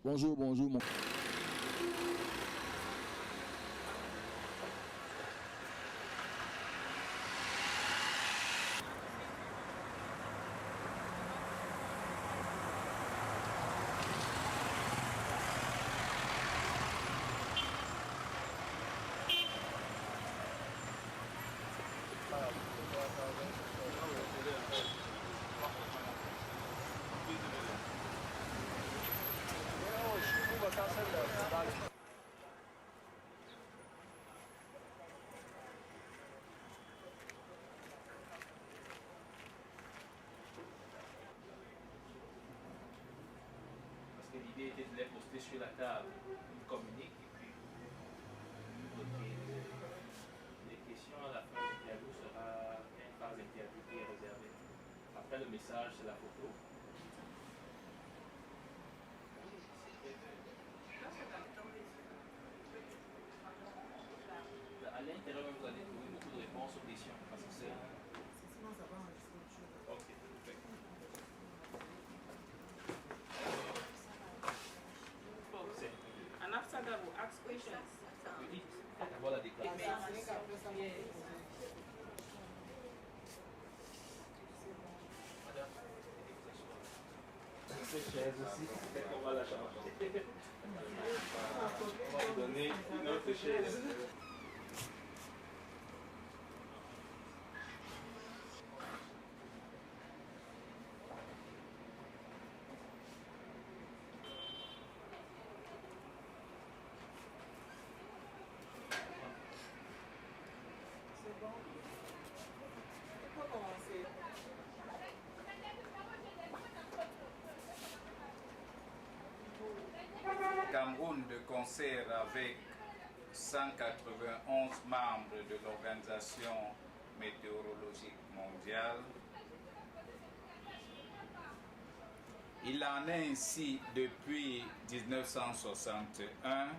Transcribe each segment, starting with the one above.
Bonjour, bonjour. Parce que l'idée était de les poster sur la table, ils communiquent et puis les questions à la fin de l'interview sera une phase d'interview qui est réservée. Après le message, c'est la photo. À l'intérieur, vous allez trouver beaucoup de réponses aux questions parce que c'est. Ok, parfait. And after that, we'll ask questions. Oui, d'abord la déclaration. Madame, cette chaise aussi, on va la changer. On va vous donner une autre chaise. Cameroun de concert avec 191 membres de l'Organisation météorologique mondiale. Il en est ainsi depuis 1961,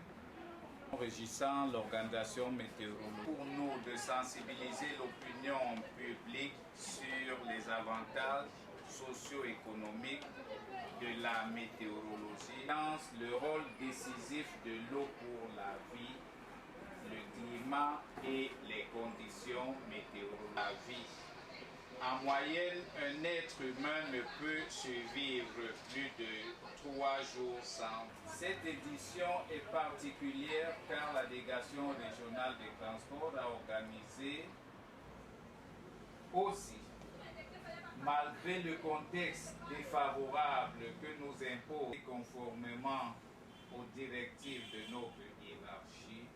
régissant l'Organisation météorologique pour nous de sensibiliser l'opinion publique sur les avantages socio-économiques de la météorologie, le rôle décisif de l'eau pour la vie, le climat et les conditions météorologiques. La vie. En moyenne, un être humain ne peut survivre plus de 3 jours sans. Cette édition est particulière car la délégation régionale des transports a organisé aussi, malgré le contexte défavorable que nous impose conformément aux directives de notre hiérarchie,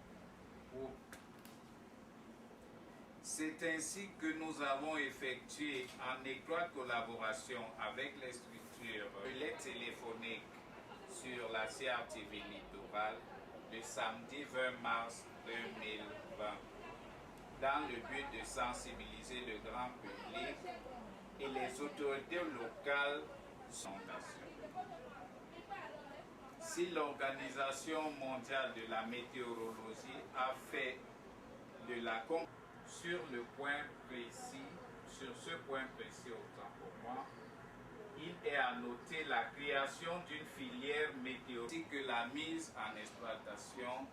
c'est ainsi que nous avons effectué en étroite collaboration avec les structures relais téléphoniques sur la CRTV Littoral le samedi 20 mars 2020 dans le but de sensibiliser le grand public et les autorités locales sondation. Si l'Organisation mondiale de la météorologie a fait de la sur ce point précis autant pour moi, il est à noter la création d'une filière météorologique ainsi que la mise en exploitation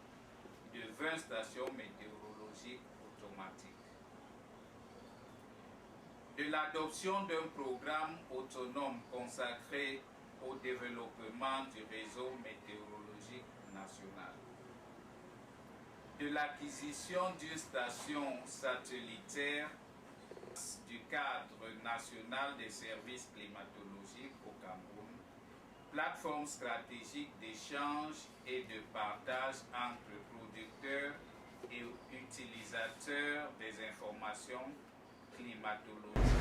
de 20 stations météorologiques automatiques. De l'adoption d'un programme autonome consacré au développement du réseau météorologique national. De l'acquisition d'une station satellitaire du cadre national des services climatologiques au Cameroun, plateforme stratégique d'échange et de partage entre producteurs et utilisateurs des informations climatologiques.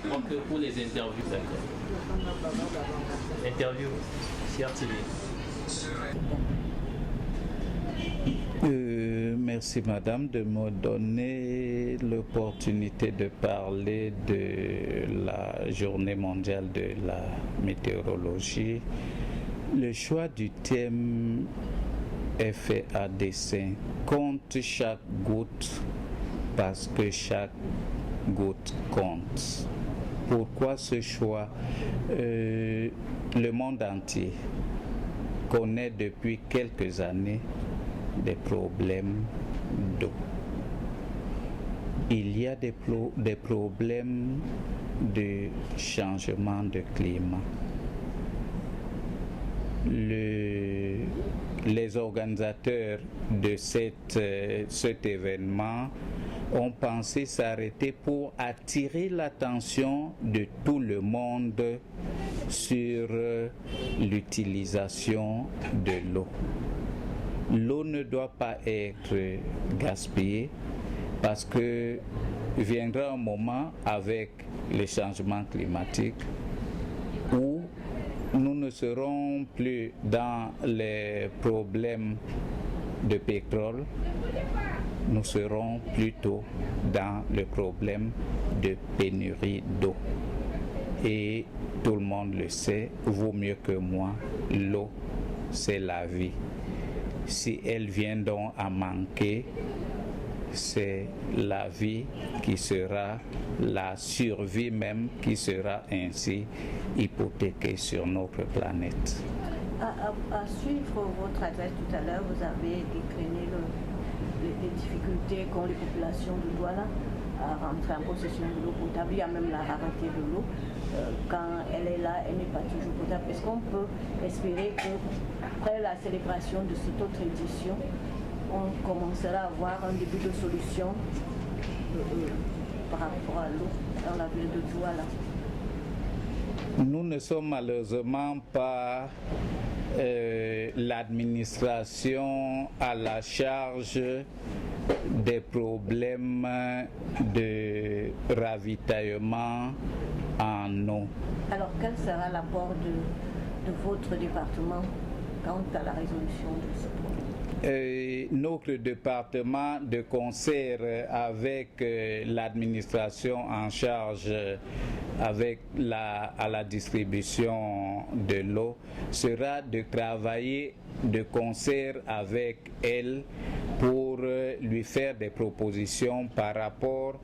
Donc pour les interviews, d'accord. Interview, CRTV. Merci madame de me donner l'opportunité de parler de la journée mondiale de la météorologie. Le choix du thème est fait à dessein. Compte chaque goutte parce que chaque goutte compte. Pourquoi ce choix? Le monde entier connaît depuis quelques années des problèmes d'eau. Il y a des problèmes de changement de climat. Les organisateurs de cet événement ont pensé s'arrêter pour attirer l'attention de tout le monde sur l'utilisation de l'eau. L'eau ne doit pas être gaspillée parce que viendra un moment avec les changements climatiques où nous ne serons plus dans les problèmes de pétrole, nous serons plutôt dans le problème de pénurie d'eau. Et tout le monde le sait, vaut mieux que moi, l'eau, c'est la vie. Si elle vient donc à manquer, c'est la vie qui sera, la survie même qui sera ainsi hypothéquée sur notre planète. À suivre votre adresse tout à l'heure, vous avez décliné les difficultés qu'ont les populations de Douala à rentrer en possession de l'eau potable. Il y a même la rareté de l'eau. Quand elle est là, elle n'est pas toujours potable. Est-ce qu'on peut espérer qu'après la célébration de cette autre édition, on commencera à avoir un début de solution par rapport à l'eau dans la ville de Douala? Nous ne sommes malheureusement pas l'administration à la charge des problèmes de ravitaillement en eau. Alors quel sera l'apport de votre département quant à la résolution de ce problème? Notre département, de concert avec l'administration en charge à la distribution de l'eau, sera de travailler de concert avec elle pour lui faire des propositions par rapport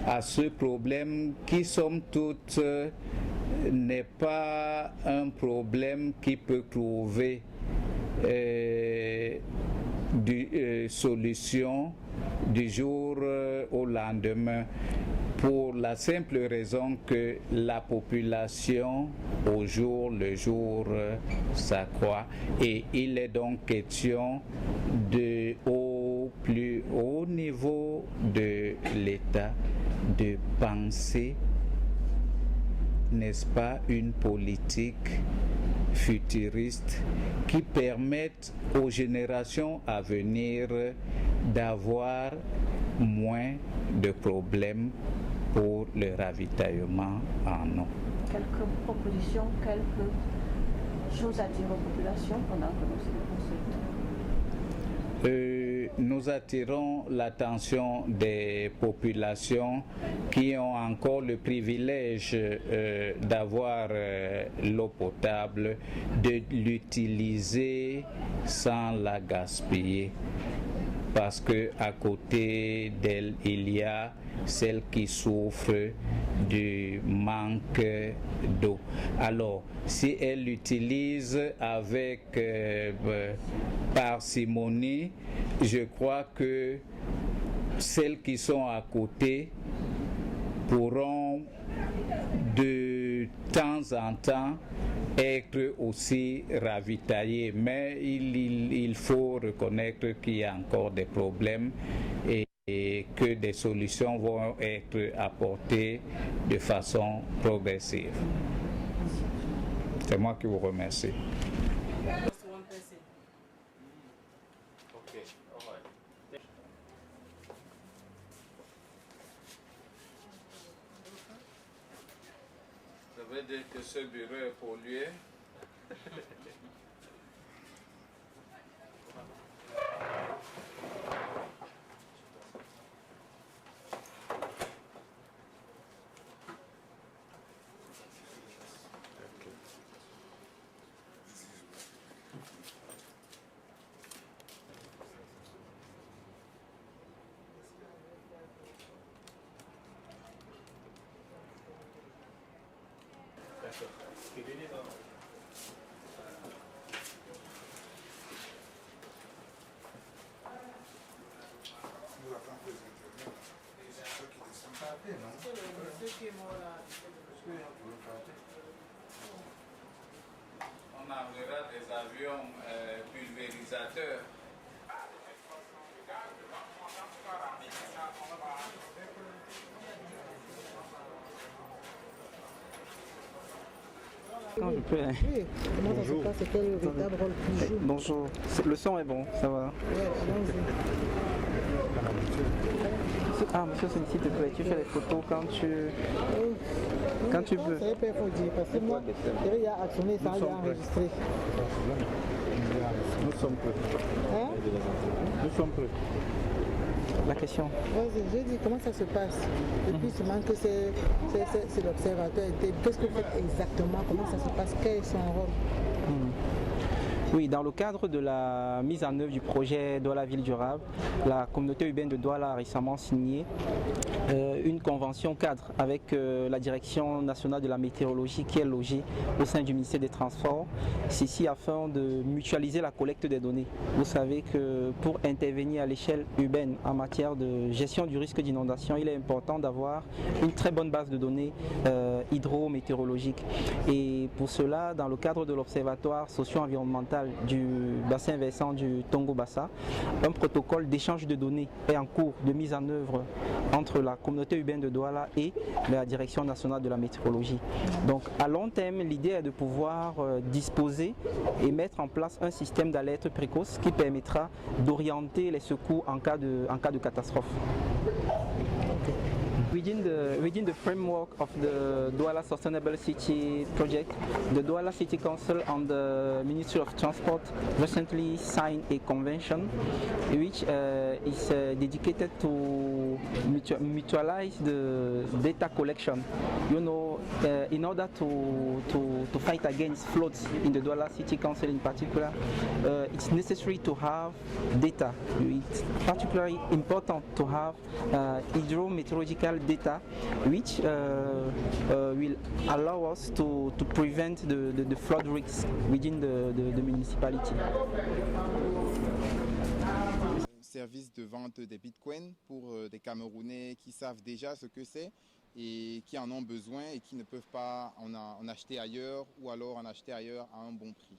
à ce problème qui, somme toute, n'est pas un problème qui peut trouver solution du jour au lendemain, pour la simple raison que la population au jour le jour s'accroît, et il est donc question au plus haut niveau de l'État de penser, n'est-ce pas, une politique futuriste qui permette aux générations à venir d'avoir moins de problèmes pour le ravitaillement en eau. Quelques propositions, quelques choses à dire aux populations pendant que nous célébrons? Nous attirons l'attention des populations qui ont encore le privilège d'avoir l'eau potable, de l'utiliser sans la gaspiller, parce que à côté d'elle, il y a celles qui souffrent du manque d'eau. Alors, si elle l'utilise avec parcimonie, je crois que celles qui sont à côté pourront de temps en temps être aussi ravitaillées. Mais il faut reconnaître qu'il y a encore des problèmes et que des solutions vont être apportées de façon progressive. C'est moi qui vous remercie. Ça veut dire que ce bureau est pollué. On enverra des avions pulvérisateurs. Non, je peux. Hein. Oui, comment ça se passe? C'est quel véritable rôle qu'il joue? Bonjour. Le son est bon, ça va. Ouais, allons-y. Ah, monsieur, s'il te plaît, tu fais les photos quand tu peux. C'est pas faut dire, parce que moi, il y a actionné ça, il y a enregistré. Nous sommes prêts. Hein? Nous sommes prêts. La question. Vas-y, je dis comment ça se passe. Et puis seulement que c'est l'observateur. Qu'est-ce que vous faites exactement? Comment ça se passe? Quel est son rôle? Oui, dans le cadre de la mise en œuvre du projet Douala Ville Durable, la communauté urbaine de Douala a récemment signé une convention cadre avec la Direction nationale de la météorologie qui est logée au sein du ministère des Transports. Ceci afin de mutualiser la collecte des données. Vous savez que pour intervenir à l'échelle urbaine en matière de gestion du risque d'inondation, il est important d'avoir une très bonne base de données hydrométéorologiques. Et pour cela, dans le cadre de l'Observatoire socio-environnemental du bassin versant du Tongo-Bassa, un protocole d'échange de données est en cours de mise en œuvre entre la communauté urbaine de Douala et la Direction nationale de la météorologie. Donc à long terme, l'idée est de pouvoir disposer et mettre en place un système d'alerte précoce qui permettra d'orienter les secours en cas de catastrophe. Within the framework of the Douala Sustainable City project, the Douala City Council and the Ministry of Transport recently signed a convention which is dedicated to mutualize the data collection. You know, in order to fight against floods in the Douala City Council in particular, it's necessary to have data. It's particularly important to have hydrometeorological data which will allow us to prevent the flood risks within the municipality. Service de vente des bitcoins pour des Camerounais qui savent déjà ce que c'est et qui en ont besoin et qui ne peuvent pas en acheter ailleurs ou alors en acheter ailleurs à un bon prix.